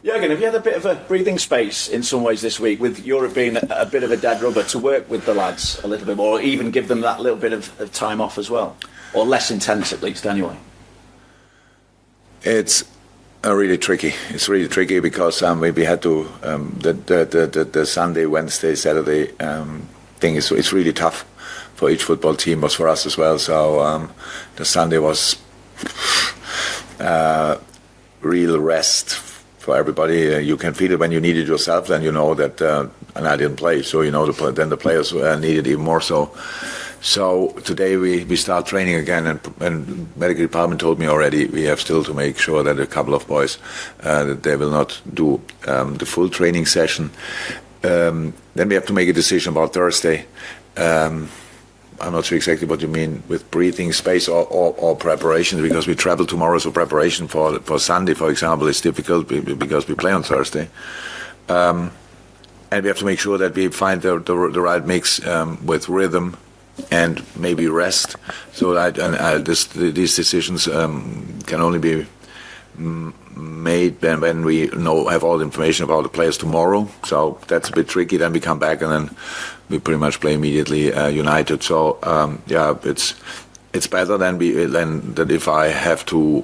Jurgen, have you had a bit of a breathing space in some ways this week, with Europe being a bit of a dead rubber, to work with the lads a little bit more, or even give them that little bit of time off as well? Or less intense, at least, anyway? It's really tricky. It's really tricky because we had to the Sunday, Wednesday, Saturday thing is it's really tough for each football team, was for us as well. So the Sunday was real rest for everybody. You can feel it when you need it yourself. Then you know that, and I didn't play, so you know then the players need it even more so. So today we start training again, and medical department told me already we have still to make sure that a couple of boys that they will not do the full training session. Then we have to make a decision about Thursday. I'm not sure exactly what you mean with breathing space or preparation, because we travel tomorrow, so preparation for Sunday, for example, is difficult because we play on Thursday. And we have to make sure that we find the right mix with rhythm and maybe rest. So these decisions can only be made when we have all the information about the players tomorrow. So that's a bit tricky. Then we come back and then we pretty much play immediately United. So it's better than that if I have to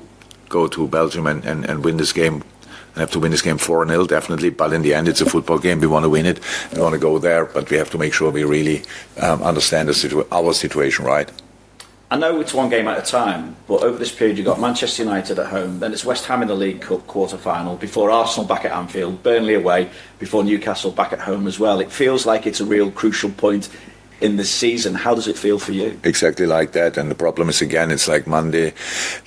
go to Belgium and win this game. I have to win this game 4-0, definitely, but in the end it's a football game. We want to win it. We want to go there, but we have to make sure we really understand our situation, right? I know it's one game at a time, but over this period you've got Manchester United at home, then it's West Ham in the League Cup quarter-final, before Arsenal back at Anfield, Burnley away, before Newcastle back at home as well. It feels like it's a real crucial point in this season. How does it feel for you? Exactly like that, and the problem is, again, it's like Monday,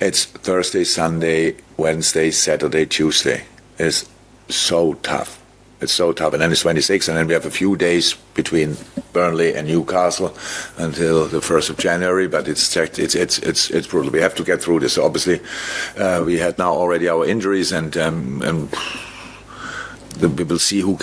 it's Thursday, Sunday, Wednesday, Saturday, Tuesday. It's so tough. It's so tough. And then it's 26, and then we have a few days between Burnley and Newcastle until the 1st of January. But it's brutal. We have to get through this. So obviously, we had now already our injuries, and we will see who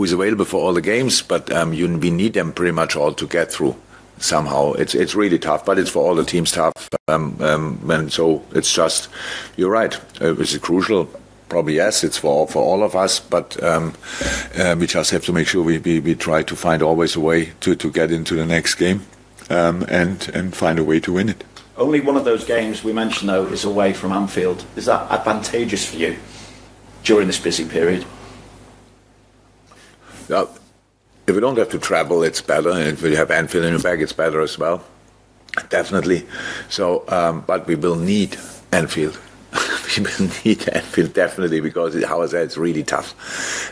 is available for all the games. But we need them pretty much all to get through. Somehow it's really tough, but it's for all the teams tough. And so it's just, you're right. It's crucial. Probably yes, it's for all of us, but we just have to make sure we try to find always a way to get into the next game and find a way to win it. Only one of those games we mentioned, though, is away from Anfield. Is that advantageous for you during this busy period? Now, if we don't have to travel, it's better. And if we have Anfield in the bag, it's better as well. Definitely. So, but we will need Anfield. We will need Anfield, definitely, because how I said, it's really tough.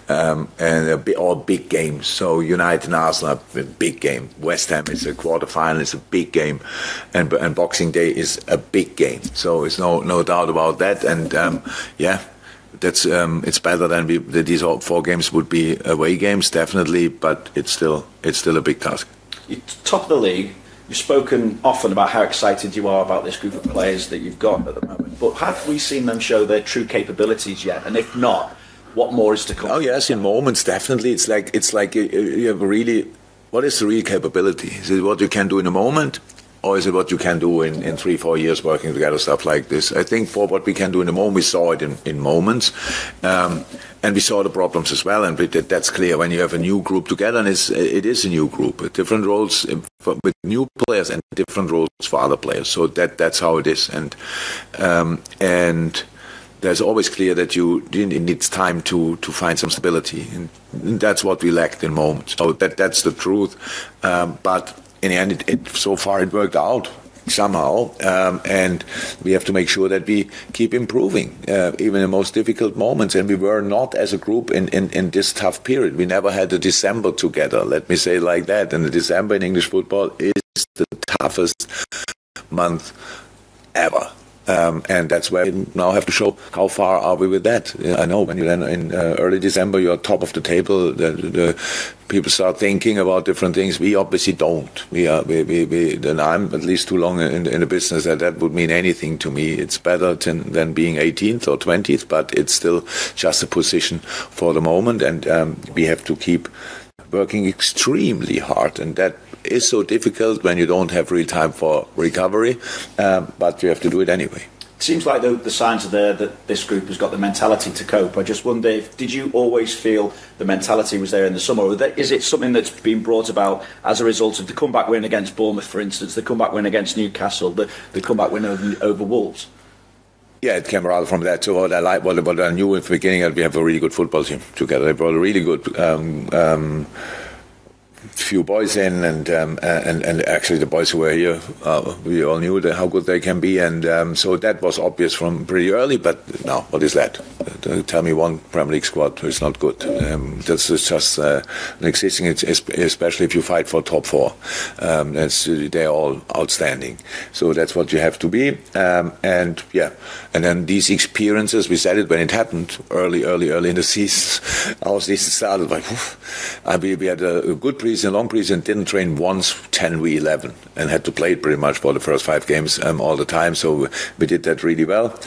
And all big games. So United and Arsenal are a big game. West Ham is a quarter-final, it's a big game. And Boxing Day is a big game. So it's no doubt about that. And that's it's better than these 4 games would be away games, definitely. But it's still a big task. You're top of the league. You've spoken often about how excited you are about this group of players that you've got at the moment, but have we seen them show their true capabilities yet? And if not, what more is to come? Oh yes, in moments, definitely. It's like you have really. What is the real capability? Is it what you can do in a moment, or is it what you can do in 3-4 years working together, stuff like this? I think for what we can do in a moment, we saw it in moments, and we saw the problems as well, and that's clear when you have a new group together, and it is a new group with different roles with new players and different roles for other players. So that's how it is, and there's always clear that it needs time to find some stability, and that's what we lacked in moments. So that's the truth, but in the end, so far it worked out somehow, and we have to make sure that we keep improving, even in the most difficult moments. And we were not as a group in this tough period. We never had a December together, let me say it like that. And the December in English football is the toughest month ever. And that's where we now have to show how far are we with that. I know when you then in early December you're top of the table, the people start thinking about different things. We obviously don't. And I'm at least too long in the business that would mean anything to me. It's better than being 18th or 20th, but it's still just a position for the moment, and we have to keep working extremely hard, and that is so difficult when you don't have real time for recovery, but you have to do it anyway. It seems like the signs are there that this group has got the mentality to cope. I just wonder did you always feel the mentality was there in the summer, or is it something that's been brought about as a result of the comeback win against Bournemouth, for instance, the comeback win against Newcastle, the comeback win over Wolves? Yeah, it came rather from that. So what I knew in the beginning, that we have a really good football team together. They brought a really good few boys in, and actually the boys who were here, we all knew how good they can be, and so that was obvious from pretty early. But now, what is that? Tell me one Premier League squad who is not good. This is just an existing, especially if you fight for top four. They're all outstanding. So that's what you have to be. And then these experiences, we said it when it happened early in the season. Our season started like, we had a good preseason, long preseason, didn't train once 10v11 and had to play it pretty much for the first 5 games all the time. So we did that really well.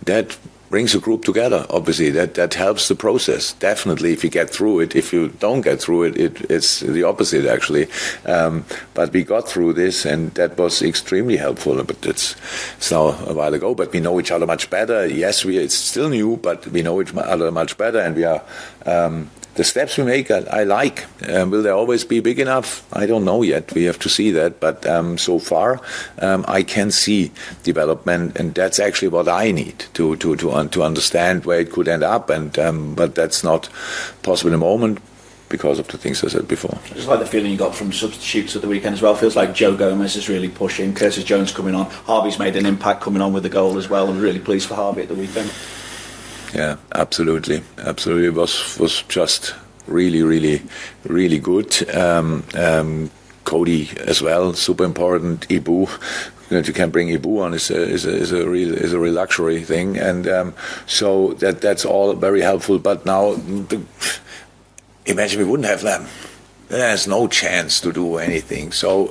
That brings a group together. Obviously, that helps the process. Definitely, if you get through it. If you don't get through it, it's the opposite, actually. But we got through this, and that was extremely helpful. But it's now a while ago. But we know each other much better. Yes, it's still new, but we know each other much better, and we are. The steps we make, I like. Will they always be big enough? I don't know yet. We have to see that. But so far, I can see development, and that's actually what I need to understand where it could end up. And but that's not possible in the moment because of the things I said before. I just like the feeling you got from substitutes at the weekend as well. Feels like Joe Gomez is really pushing. Curtis Jones coming on. Harvey's made an impact coming on with the goal as well. I'm really pleased for Harvey at the weekend. Yeah, absolutely. It was just really good. Cody as well, super important. Ibu, you can bring Ibu on is a real luxury thing, and so that's all very helpful. But now, imagine we wouldn't have them. There's no chance to do anything. So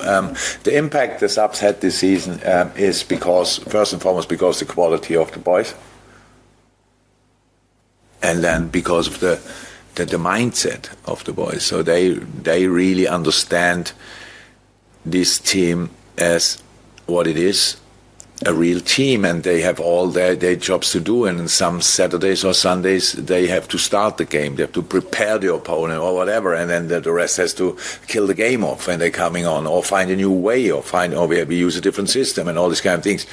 the impact the subs had this season is because, first and foremost, because the quality of the boys. And then because of the mindset of the boys, so they really understand this team as what it is, a real team, and they have all their jobs to do. And some Saturdays or Sundays they have to start the game, they have to prepare the opponent or whatever, and then the rest has to kill the game off, and they're coming on or find a new way or we use a different system and all these kind of things.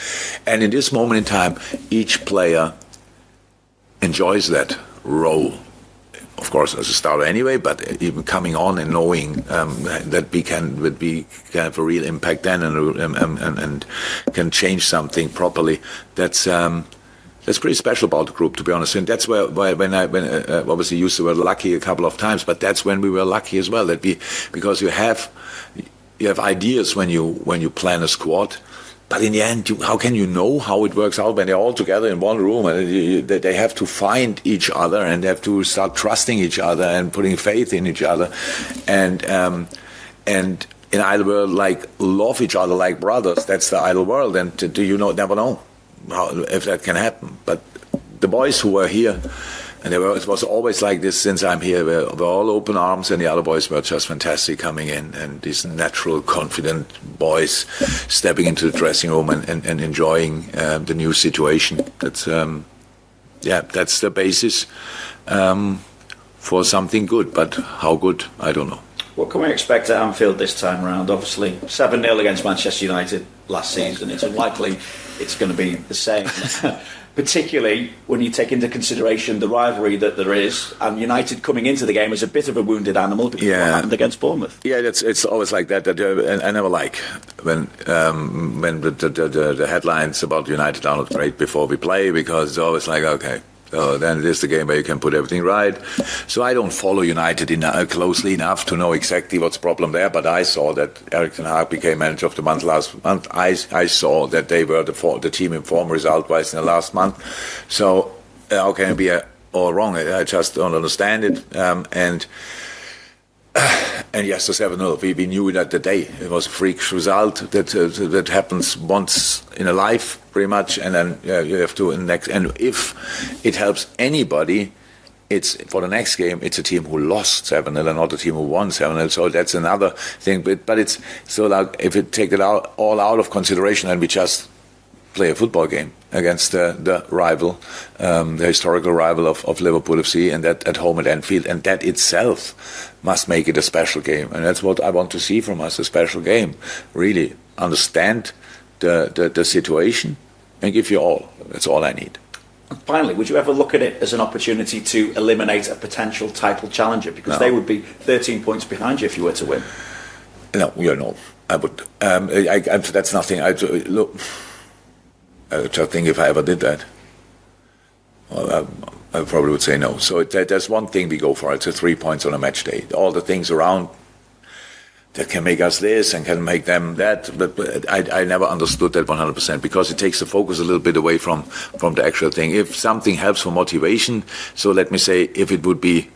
And in this moment in time, each player enjoys that role, of course, as a starter anyway, but even coming on and knowing that we can have a real impact then and can change something properly. That's pretty special about the group, to be honest. And that's where when I obviously used the word lucky a couple of times, but that's when we were lucky as well. Because you have ideas when you plan a squad. But in the end, how can you know how it works out when they're all together in one room? And they have to find each other, and they have to start trusting each other and putting faith in each other. And in idle world, like love each other like brothers. That's the idle world. And never know if that can happen. But the boys who were here, and it was always like this since I'm here. We're all open arms, and the other boys were just fantastic coming in, and these natural, confident boys stepping into the dressing room and enjoying the new situation. That's the basis for something good. But how good, I don't know. What can we expect at Anfield this time around? Obviously, 7-0 against Manchester United last season. It's unlikely it's going to be the same. Particularly when you take into consideration the rivalry that there is, and United coming into the game as a bit of a wounded animal because of what happened against Bournemouth. Yeah, it's always like that. And I never like when the headlines about United are not great before we play, because it's always like, okay, so then it is the game where you can put everything right. So I don't follow United closely enough to know exactly what's the problem there, but I saw that Erik ten Hag became manager of the month last month. I saw that they were the team in form result-wise in the last month. So how can it be all wrong? I just don't understand it. And yes, the 7-0, we knew that the day. It was a freak result that happens once in a life, pretty much, and then you have to next. And if it helps anybody, it's for the next game. It's a team who lost 7-0 and not a team who won 7-0. So that's another thing. But it's so like if you take it all out of consideration, and we just play a football game against the rival, the historical rival of Liverpool FC, and that at home at Anfield, and that itself must make it a special game. And that's what I want to see from us, a special game. Really understand the situation and give you all. That's all I need. Finally, would you ever look at it as an opportunity to eliminate a potential title challenger? Because they would be 13 points behind you if you were to win. No, I would. That's nothing. Look, I just think if I ever did that, well, I probably would say no. So there's one thing we go for. It's 3 points on a match day. All the things around that can make us this and can make them that. But I never understood that 100% because it takes the focus a little bit away from the actual thing. If something helps for motivation, so let me say, if it would be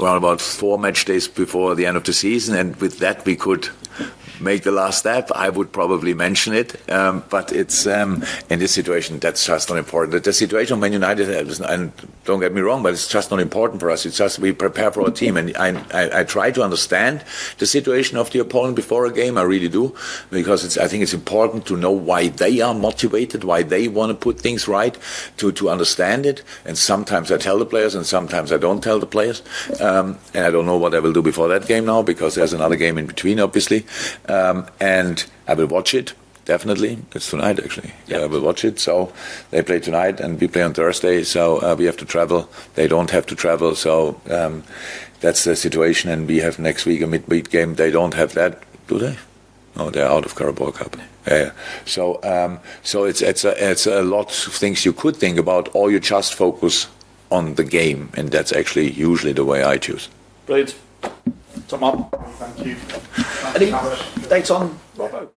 around about 4 match days before the end of the season, and with that we could make the last step, I would probably mention it. But it's in this situation, that's just not important. The situation of Man United, and don't get me wrong, but it's just not important for us. It's just we prepare for our team, and I try to understand the situation of the opponent before a game. I really do, because I think it's important to know why they are motivated, why they want to put things right, to understand it. And sometimes I tell the players, and sometimes I don't tell the players. And I don't know what I will do before that game now, because there's another game in between, obviously. And I will watch it, definitely. It's tonight, actually. Yeah, I will watch it. So they play tonight, and we play on Thursday. So we have to travel. They don't have to travel. So that's the situation. And we have next week a midweek game. They don't have that, do they? No, they're out of Carabao Cup. So it's a lot of things you could think about, or you just focus on the game, and that's actually usually the way I choose. Brilliant. Tom on. Thank you. Any dates on Robbo?